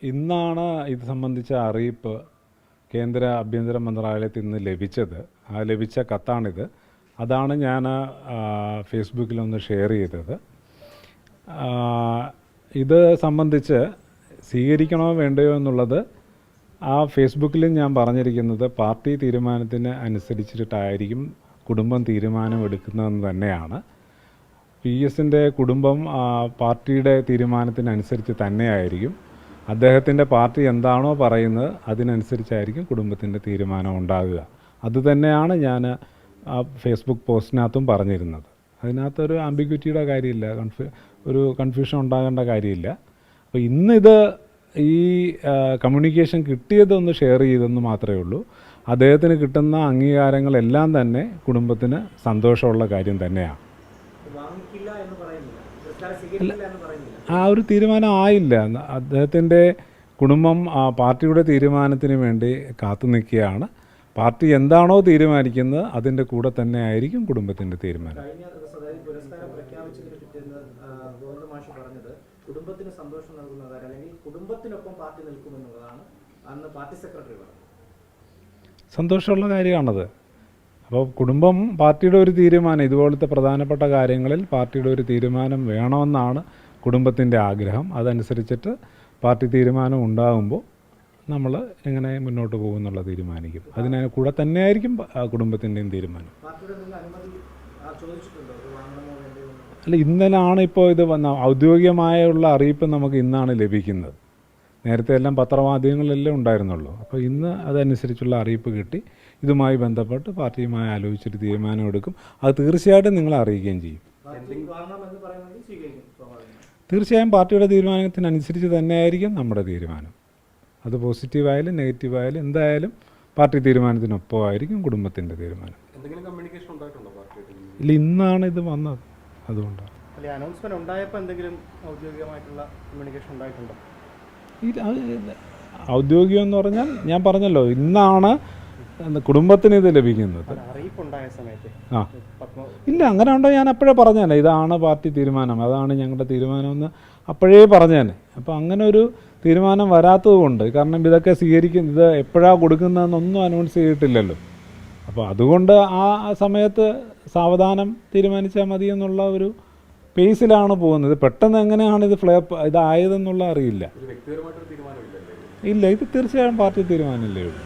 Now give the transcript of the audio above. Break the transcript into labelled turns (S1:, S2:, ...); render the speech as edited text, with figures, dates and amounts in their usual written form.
S1: ഇന്നാണ് ഇത് സംബന്ധിച്ച അറിയിപ്പ് കേന്ദ്ര ആഭ്യന്തര മന്ത്രാലയത്തിൽ നിന്ന് ലഭിച്ചത്. ആ ലഭിച്ച കത്താണിത്. അതാണ് ഞാൻ ഫേസ്ബുക്കിലൊന്ന് ഷെയർ ചെയ്തത്. ഇത് സംബന്ധിച്ച് സ്വീകരിക്കണോ വേണ്ടയോ എന്നുള്ളത് ആ ഫേസ്ബുക്കിലും ഞാൻ പറഞ്ഞിരിക്കുന്നത് പാർട്ടി തീരുമാനത്തിന് അനുസരിച്ചിട്ടായിരിക്കും കുടുംബം തീരുമാനമെടുക്കുന്നതെന്ന് തന്നെയാണ്. പി എസിൻ്റെ കുടുംബം പാർട്ടിയുടെ തീരുമാനത്തിനനുസരിച്ച് തന്നെയായിരിക്കും. അദ്ദേഹത്തിൻ്റെ പാർട്ടി എന്താണോ പറയുന്നത് അതിനനുസരിച്ചായിരിക്കും കുടുംബത്തിൻ്റെ തീരുമാനം ഉണ്ടാകുക. അതുതന്നെയാണ് ഞാൻ ആ ഫേസ്ബുക്ക് പോസ്റ്റിനകത്തും പറഞ്ഞിരുന്നത്. അതിനകത്തൊരു ആംബിഗ്വിറ്റിയുടെ കാര്യമില്ല, ഒരു കൺഫ്യൂഷൻ ഉണ്ടാകേണ്ട കാര്യമില്ല. അപ്പോൾ ഇന്നിത് ഈ കമ്മ്യൂണിക്കേഷൻ കിട്ടിയതൊന്ന് ഷെയർ ചെയ്തെന്ന് മാത്രമേ ഉള്ളൂ. അദ്ദേഹത്തിന് കിട്ടുന്ന അംഗീകാരങ്ങളെല്ലാം തന്നെ കുടുംബത്തിന് സന്തോഷമുള്ള കാര്യം തന്നെയാണ്. ആ ഒരു തീരുമാനം ആയില്ല. അദ്ദേഹത്തിൻ്റെ കുടുംബം പാർട്ടിയുടെ തീരുമാനത്തിന് വേണ്ടി കാത്തു നിൽക്കുകയാണ്. പാർട്ടി എന്താണോ തീരുമാനിക്കുന്നത് അതിൻ്റെ കൂടെ തന്നെ ആയിരിക്കും കുടുംബത്തിൻ്റെ തീരുമാനം.
S2: കുടുംബത്തിന് സന്തോഷം നൽകുന്ന അല്ലെങ്കിൽ കുടുംബത്തിനൊപ്പം പാർട്ടി നിൽക്കുമെന്നുള്ളതാണ് അന്ന് പാർട്ടി സെക്രട്ടറി പറഞ്ഞത്.
S1: സന്തോഷമുള്ള കാര്യമാണത്. അപ്പോൾ കുടുംബം പാർട്ടിയുടെ ഒരു തീരുമാനം, ഇതുപോലത്തെ പ്രധാനപ്പെട്ട കാര്യങ്ങളിൽ പാർട്ടിയുടെ ഒരു തീരുമാനം വേണമെന്നാണ് കുടുംബത്തിൻ്റെ ആഗ്രഹം. അതനുസരിച്ചിട്ട് പാർട്ടി തീരുമാനം ഉണ്ടാകുമ്പോൾ നമ്മൾ എങ്ങനെ മുന്നോട്ട് പോകുമെന്നുള്ള തീരുമാനിക്കും. അതിന് കൂടെ തന്നെയായിരിക്കും കുടുംബത്തിൻ്റെയും തീരുമാനം. അല്ല, ഇന്നലാണ് ഇപ്പോൾ ഇത് വന്ന ഔദ്യോഗികമായുള്ള അറിയിപ്പ് നമുക്ക് ഇന്നാണ് ലഭിക്കുന്നത്. നേരത്തെ എല്ലാം പത്രമാധ്യമങ്ങളിലെല്ലാം ഉണ്ടായിരുന്നുള്ളൂ. അപ്പോൾ ഇന്ന് അതനുസരിച്ചുള്ള അറിയിപ്പ് കിട്ടി. ഇതുമായി ബന്ധപ്പെട്ട് പാർട്ടിയുമായി ആലോചിച്ചൊരു തീരുമാനമെടുക്കും. അത് തീർച്ചയായിട്ടും നിങ്ങളെ അറിയിക്കുകയും ചെയ്യും. തീർച്ചയായും പാർട്ടിയുടെ തീരുമാനത്തിനനുസരിച്ച് തന്നെയായിരിക്കും നമ്മുടെ തീരുമാനം. അത് പോസിറ്റീവായാലും നെഗറ്റീവായാലും എന്തായാലും പാർട്ടി തീരുമാനത്തിനൊപ്പമായിരിക്കും കുടുംബത്തിൻ്റെ തീരുമാനം. ഇല്ല, ഇന്നാണ് ഇത് വന്നത്, അതുകൊണ്ടാണ്.
S2: അനൗൺസ്മെന്റ് ഉണ്ടായപ്പോൾ എന്തെങ്കിലും ഔദ്യോഗികമായിട്ടുള്ള കമ്മ്യൂണിക്കേഷൻ ഉണ്ടായിട്ടുണ്ടോ?
S1: ഔദ്യോഗികം എന്ന് പറഞ്ഞാൽ ഞാൻ പറഞ്ഞല്ലോ, ഇന്നാണ് കുടുംബത്തിന് ഇത് ലഭിക്കുന്നത്. ആ ഇല്ല, അങ്ങനെ ഉണ്ടോ ഞാൻ അപ്പോഴേ പറഞ്ഞേനെ, ഇതാണ് പാർട്ടി തീരുമാനം, അതാണ് ഞങ്ങളുടെ തീരുമാനമെന്ന് അപ്പോഴേ പറഞ്ഞേനെ. അപ്പോൾ അങ്ങനെ ഒരു തീരുമാനം വരാത്തത് കൊണ്ട്, കാരണം ഇതൊക്കെ ഇത് എപ്പോഴാണ് കൊടുക്കുന്നതെന്നൊന്നും അനൗൺസ് ചെയ്തിട്ടില്ലല്ലോ. അപ്പോൾ അതുകൊണ്ട് ആ സമയത്ത് സാവധാനം തീരുമാനിച്ചാൽ മതി എന്നുള്ള ഒരു പേസിലാണ് പോകുന്നത്. പെട്ടെന്ന് എങ്ങനെയാണ് ഇതായതെന്നുള്ള അറിയില്ല. ഇല്ല, ഇത് തീർച്ചയായും പാർട്ടി തീരുമാനമല്ലേ ഉള്ളൂ.